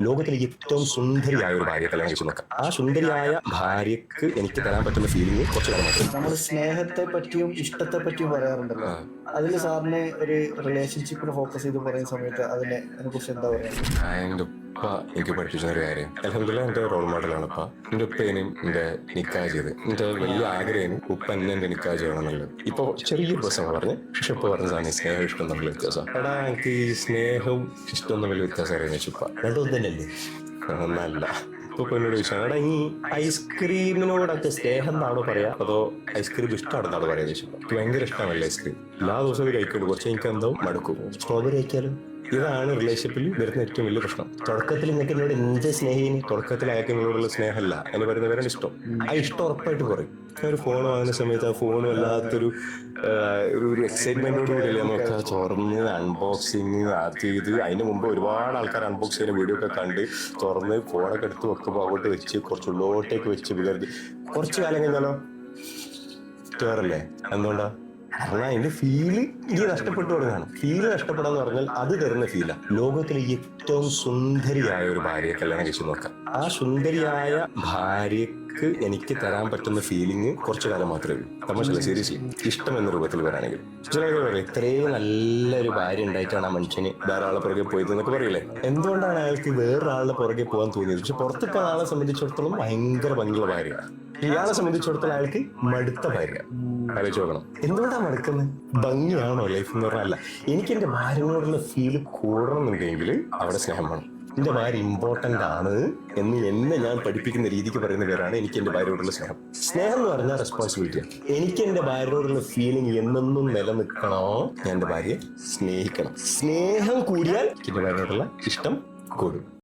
ലോകത്തിലെ ഏറ്റവും സുന്ദരിയായ ഒരു ഭാര്യയെ കല്യാണം കഴിച്ചു നോക്കാം. ആ സുന്ദരിയായ ഭാര്യക്ക് എനിക്ക് തരാൻ പറ്റുന്ന ഫീലിംഗ് കുറച്ച് കാലം മാത്രം. നമ്മൾ സ്നേഹത്തെ പറ്റിയും ഇഷ്ടത്തെ പറ്റിയും പറയാറുണ്ടല്ലോ. അതിൽ സാറിന് ഒരു റിലേഷൻഷിപ്പിനെ ഫോക്കസ് ചെയ്ത് പറയുന്ന സമയത്ത് അതിനെ കുറിച്ച് എന്താ പറയുക? എൻ്റെ ഉപ്പ എനിക്ക് പഠിപ്പിച്ച ഒരു കാര്യം, അൽഹംദുലില്ലാ എൻ്റെ റോൾ മോഡലാണ് ഉപ്പ. എൻ്റെ ഉപ്പേനും എൻ്റെ നിക്കാഹ് ചെയ്ത് എൻ്റെ വലിയ ആഗ്രഹം ഉപ്പ എന്നെ എൻ്റെ നിക്കാഹ് ചെയ്യണം എന്നുള്ളത്. ഇപ്പൊ ചെറിയൊരു പ്രശ്നം പറഞ്ഞു, പക്ഷെ ഉപ്പ പറഞ്ഞ സാധനം സ്നേഹം ഇഷ്ടം തമ്മിൽ വ്യത്യാസം. എടാ എനിക്ക് ഈ സ്നേഹവും ഇഷ്ടവും തമ്മിൽ വ്യത്യാസം അറിയാന്ന് വെച്ചു. ഉപ്പ രണ്ടും തന്നെയല്ലേ? ഒന്നല്ല. ഇപ്പൊ എന്നോട് ചോദിച്ചാൽ എടാ ഈ ഐസ്ക്രീമിനോടൊക്കെ സ്നേഹം എന്നാണോ പറയാ അതോ ഐസ്ക്രീം ഇഷ്ടമാണെന്നാണോ പറയാ ചോദിച്ചു. എനിക്ക് ഭയങ്കര ഇഷ്ടമല്ല ഐസ്ക്രീം. എല്ലാ ദിവസവും കഴിക്കുള്ളൂ, കുറച്ച് എനിക്ക് എന്തോ മടുക്കും. സ്ട്രോബെറി കഴിക്കാലും. ഇതാണ് റിലേഷൻഷിപ്പിൽ വരുന്ന ഏറ്റവും വലിയ പ്രശ്നം. തുടക്കത്തിൽ നിങ്ങൾക്ക് എന്നോട് എന്ത് സ്നേഹിനി, തുടക്കത്തിൽ അയാൾക്ക് നിങ്ങളോടുള്ള സ്നേഹമല്ല എന്ന് പറയുന്നവരാണ് ഇഷ്ടം. ആ ഇഷ്ടം ഉറപ്പായിട്ട് പറയും. ഒരു ഫോൺ വാങ്ങുന്ന സമയത്ത് ആ ഫോൺ വല്ലാത്തൊരു ഒരു എക്സൈറ്റ്മെന്റോട് കൂടിയല്ലേ നമുക്ക് തുറന്ന് അൺബോക്സിങ് അത് ചെയ്ത്. അതിന് മുമ്പ് ഒരുപാട് ആൾക്കാർ അൺബോക്സ് ചെയ്യുന്ന വീഡിയോ ഒക്കെ കണ്ട് തുറന്ന് ഫോണൊക്കെ എടുത്ത് വെക്കുമ്പോൾ അങ്ങോട്ട് വെച്ച് കുറച്ച് ഉള്ളോട്ടേക്ക് വെച്ച് വികരുത്. കുറച്ചു കാലം കഴിഞ്ഞാലോ കേറല്ലേ? എന്തുകൊണ്ടാ? കാരണം അതിന്റെ ഫീല് എനിക്ക് നഷ്ടപ്പെട്ടു തുടങ്ങാണ്. ഫീല് നഷ്ടപ്പെടാന്ന് പറഞ്ഞാൽ അത് തരുന്ന ഫീലാണ്. ലോകത്തിലെ ഏറ്റവും സുന്ദരിയായ ഒരു ഭാര്യയെ കല്യാണം കഴിച്ചു നോക്കാം. ആ സുന്ദരിയായ ഭാര്യക്ക് എനിക്ക് തരാൻ പറ്റുന്ന ഫീലിംഗ് കുറച്ചു കാലം മാത്രമേ ഉള്ളൂ. തമാശല്ല, സീരിയസ്ലി. ഇഷ്ടം എന്ന രൂപത്തിൽ വരാണെങ്കിൽ ചിലർ പറയും ഇത്രയും നല്ലൊരു ഭാര്യ ഉണ്ടായിട്ടാണ് ആ മനുഷ്യന് വേറെ ആളെ പുറകെ പോയത് എന്നൊക്കെ പറയില്ലേ. എന്തുകൊണ്ടാണ് അയാൾക്ക് വേറൊരാളുടെ പുറകെ പോകാൻ തോന്നിയത്? പക്ഷെ പുറത്തിട്ട ആളെ സംബന്ധിച്ചിടത്തോളം ഭയങ്കര ഭംഗിയുള്ള ഭാര്യയാണ്. ഇയാളെ സംബന്ധിച്ചിടത്തോളം അയാൾക്ക് മടുത്ത ഭാര്യ. ആലോചിച്ച് നോക്കണം, എന്തുകൊണ്ടാണ് മടുക്കുന്നത്? ഭംഗിയാണോ ലൈഫ് എന്ന് പറഞ്ഞല്ല. എനിക്ക് എന്റെ ഭാര്യയോടുള്ള ഫീല് കൂടണമെന്നുണ്ടെങ്കിൽ അവിടെ സ്നേഹം വേണം. എന്റെ ഭാര്യ ഇമ്പോർട്ടന്റ് ആണ് എന്ന് എന്നെ ഞാൻ പഠിപ്പിക്കുന്ന രീതിക്ക് പറയുന്ന പേരാണ് എനിക്ക് എന്റെ ഭാര്യയോടുള്ള സ്നേഹം. സ്നേഹം എന്ന് പറഞ്ഞാൽ റെസ്പോൺസിബിലിറ്റിയാണ്. എനിക്ക് എന്റെ ഭാര്യയോടുള്ള ഫീലിംഗ് എന്നെന്നും നിലനിൽക്കണോ, ഞാൻ എന്റെ ഭാര്യയെ സ്നേഹിക്കണം. സ്നേഹം കൂടിയാൽ എന്റെ ഭാര്യയോടുള്ള ഇഷ്ടം കൂടും.